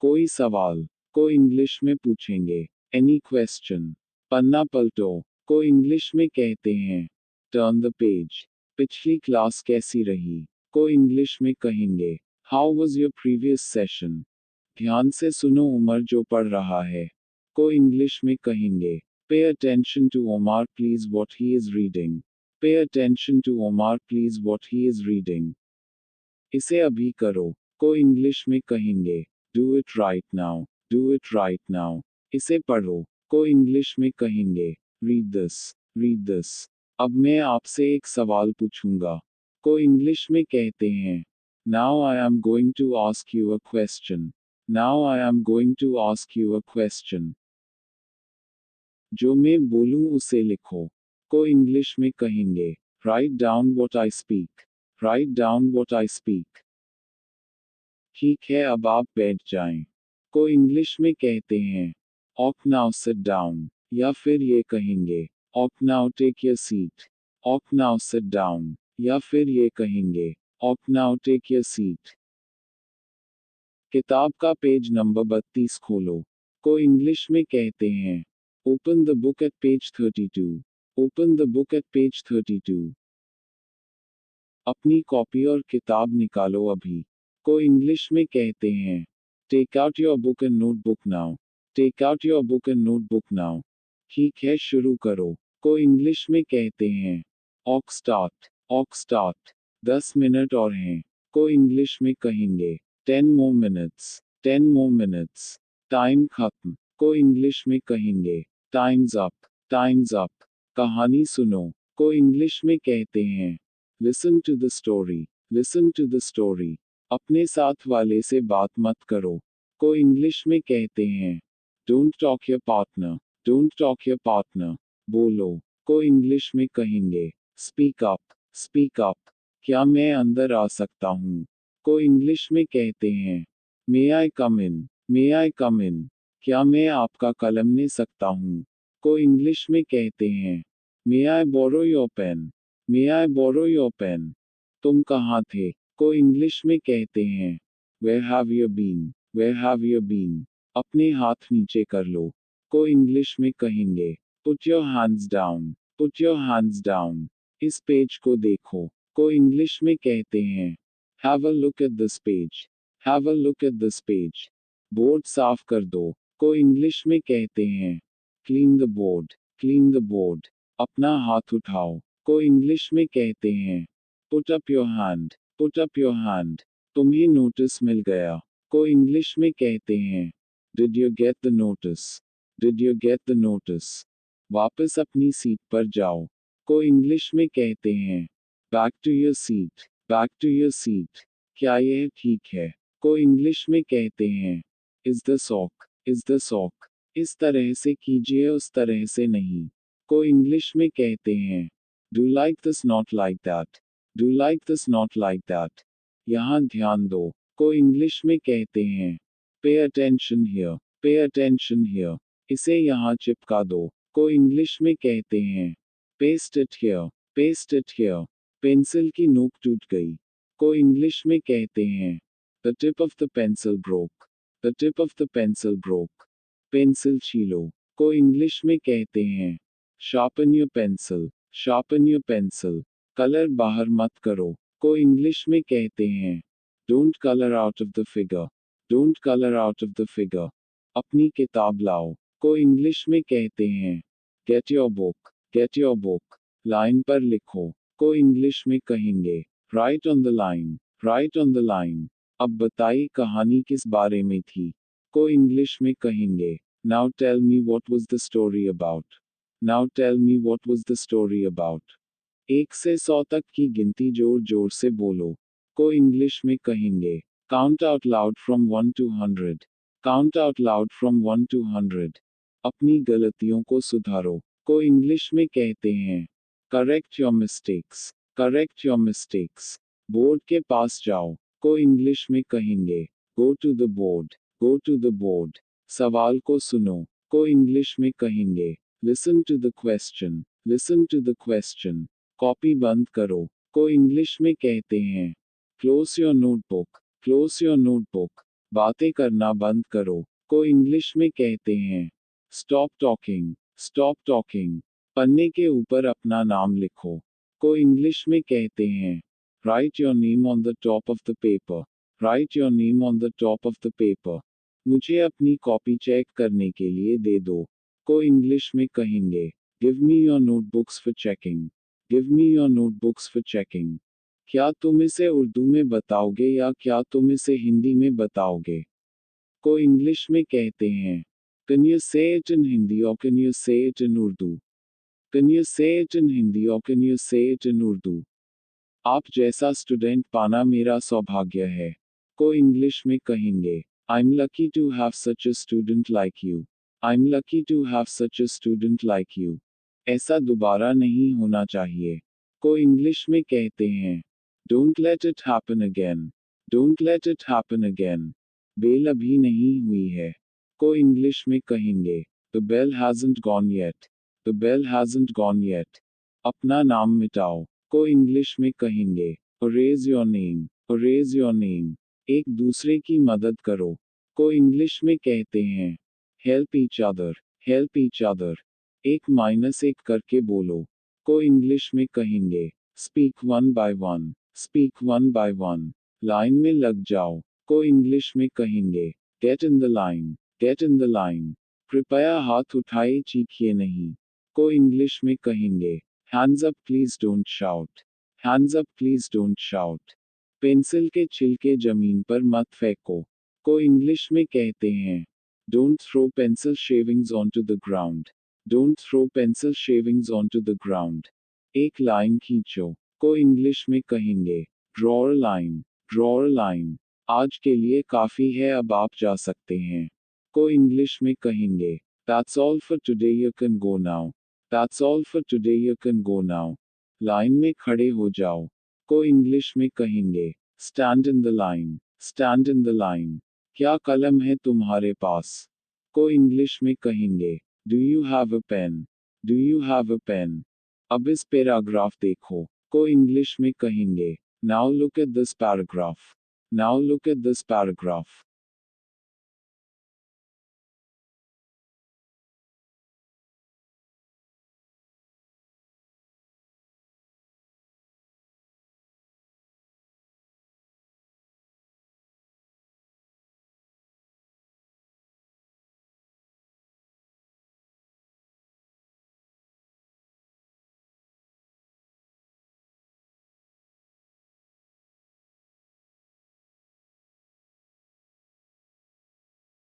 कोई सवाल को इंग्लिश में पूछेंगे। एनी क्वेश्चन पन्ना पलटो को इंग्लिश में कहते हैं। टर्न द पेज पिछली क्लास कैसी रही को इंग्लिश में कहेंगे। How was your previous session ध्यान से सुनो उमर जो पढ़ रहा है को इंग्लिश में कहेंगे। Pay attention to Omar please what he is reading. Pay attention to Omar please what he is reading. इसे अभी करो को इंग्लिश में कहेंगे। Do it right now. Do it right now. इसे पढ़ो को इंग्लिश में कहेंगे। Read this. Read this. अब मैं आपसे एक सवाल पूछूंगा को इंग्लिश में कहते हैं। Now I am going to ask you a question. Now I am going to ask you a question. जो मैं बोलूं उसे लिखो को इंग्लिश में कहेंगे। Write down what I speak. Write down what I speak. ठीक है अब आप बैठ जाएं को इंग्लिश में कहते हैं। ऑक नाउ सिट डाउन या फिर ये कहेंगे। ऑक नाउ टेक योर सीट। ऑक नाउ सिट डाउन या फिर ये कहेंगे। ऑक नाउ टेक योर सीट। किताब का पेज नंबर 32 खोलो को इंग्लिश में कहते हैं। Open the book at page 32। Open the book at page 32। अपनी कॉपी और किताब निकालो अभी को इंग्लिश में कहते हैं। Take out your book and notebook now. Take out your book and notebook now. ठीक है शुरू करो को इंग्लिश में कहते हैं। ऑक स्टार्ट। ऑक स्टार्ट। 10 मिनट और हैं को इंग्लिश में कहेंगे। 10 more minutes। 10 more minutes। Time खत्म को इंग्लिश में कहेंगे। Time's up. Time's up. कहानी सुनो को इंग्लिश में कहते हैं। Listen to the story. Listen to the story. अपने साथ वाले से बात मत करो को इंग्लिश में कहते हैं। Don't talk your partner. Don't talk your partner. बोलो को इंग्लिश में कहेंगे। Speak up. Speak up. क्या मैं अंदर आ सकता हूँ को इंग्लिश में कहते हैं। मे आई कम इन। मे आई कम इन। क्या मैं आपका कलम ले सकता हूँ को इंग्लिश में कहते हैं। May I borrow your pen. May I borrow your pen. तुम कहाँ थे को इंग्लिश में कहते हैं। Where have you been? Where have you been? अपने हाथ नीचे कर लो को इंग्लिश में कहेंगे। Put your hands down. Put your hands down. इस पेज को देखो को इंग्लिश में कहते हैं। Have a look at this page. Have a look at this page. Board साफ कर दो को इंग्लिश में कहते हैं। Clean the board. Clean the board. अपना हाथ उठाओ को इंग्लिश में कहते हैं। Put up your hand. Put up your hand. तुम्हें नोटिस मिल गया को इंग्लिश में कहते हैं। Did you get the notice? Did you get the notice? वापस अपनी सीट पर जाओ को इंग्लिश में कहते हैं। Back to your seat. Back to your seat. क्या यह ठीक है को इंग्लिश में कहते हैं। Is the sock? Is the sock? इस तरह से कीजिए उस तरह से नहीं को इंग्लिश में कहते हैं। Do like this not like that. Do like this not like that. यहाँ ध्यान दो को इंग्लिश में कहते हैं। Pay attention here. Pay attention here. इसे यहाँ चिपका दो को इंग्लिश में कहते हैं। Paste it here. Paste it here. Pencil की नोक टूट गई को इंग्लिश में कहते हैं। The tip of the pencil broke. The tip of the pencil broke. पेंसिल छीलो को इंग्लिश में कहते हैं। Sharpen your pencil. Sharpen your pencil. Colour बाहर मत करो को इंग्लिश में कहते हैं। Don't color out of the figure. Don't color out of the figure. अपनी किताब लाओ को इंग्लिश में कहते हैं। Get your book. Get your book. Line पर लिखो को इंग्लिश में कहेंगे। Write on the line. Write on the line. अब बताइए कहानी किस बारे में थी को इंग्लिश में कहेंगे। Now tell me what was the story about. Now tell me what was the story about. 1 से 100 तक की गिनती जोर जोर से बोलो को इंग्लिश में कहेंगे। Count out loud from 1 to 100. Count out loud from 1 to 100. अपनी गलतियों को सुधारो को इंग्लिश में कहते हैं। Correct your mistakes. Correct your mistakes. Board के पास जाओ को इंग्लिश में कहेंगे। Go to the board. Go to the board. सवाल को सुनो को इंग्लिश में कहेंगे। Listen to the question. Listen to the question. Copy बंद करो को इंग्लिश में कहते हैं। Close your notebook. Close your notebook. बातें करना बंद करो, को इंग्लिश में कहते हैं स्टॉप टॉकिंग, स्टॉप टॉकिंग। पन्ने के ऊपर अपना नाम लिखो, को इंग्लिश में कहते हैं right your name on the top of the paper, right your name on the top of the paper. मुझे अपनी कॉपी चेक करने के लिए दे दो, को इंग्लिश में कहेंगे give me your notebooks for checking, give me your notebooks for checking. क्या तुम इसे उर्दू में बताओगे या क्या तुम इसे हिंदी में बताओगे, को इंग्लिश में कहते हैं कैन यू से इट इन हिंदी और कैन यू से it in Urdu, can you से इट इन हिंदी और कैन यू से इट इन उर्दू। आप जैसा स्टूडेंट पाना मेरा सौभाग्य है, को इंग्लिश में कहेंगे I am lucky to have such a student like you, I am lucky to have such a student like you. ऐसा दोबारा नहीं होना चाहिए, को इंग्लिश में कहते हैं don't let it happen again, don't let it happen again. Bell अभी नहीं हुई है, को इंग्लिश में कहेंगे the bell hasn't gone yet, the bell hasn't gone yet. अपना नाम मिटाओ, को इंग्लिश में कहेंगे erase your name, erase your name। एक दूसरे की मदद करो, को इंग्लिश में कहते हैं help each other, help each other। एक माइनस एक करके बोलो, को इंग्लिश में कहेंगे speak one by one, speak one by one। Line में लग जाओ, को इंग्लिश में कहेंगे get in the line, get in the line। कृपया हाथ उठाए चीखिए नहीं, को इंग्लिश में कहेंगे hands up please don't shout, hands up please don't shout। Pencil के छिलके जमीन पर मत फेंको, को इंग्लिश में कहते हैं don't throw pencil shavings onto the ground, don't throw pencil shavings onto the ground। एक लाइन खींचो, को इंग्लिश में कहेंगे draw a line, draw a line। आज के लिए काफी है अब आप जा सकते हैं, को इंग्लिश में कहेंगे that's all for today you can go now, that's all for today you can go now। Line में खड़े हो जाओ, को इंग्लिश में कहेंगे stand in the line, stand in the line। क्या कलम है तुम्हारे पास, को इंग्लिश में कहेंगे do you have a pen, do you have a pen। अब इस पैराग्राफ देखो, को इंग्लिश में कहेंगे now look at this paragraph, now look at this paragraph।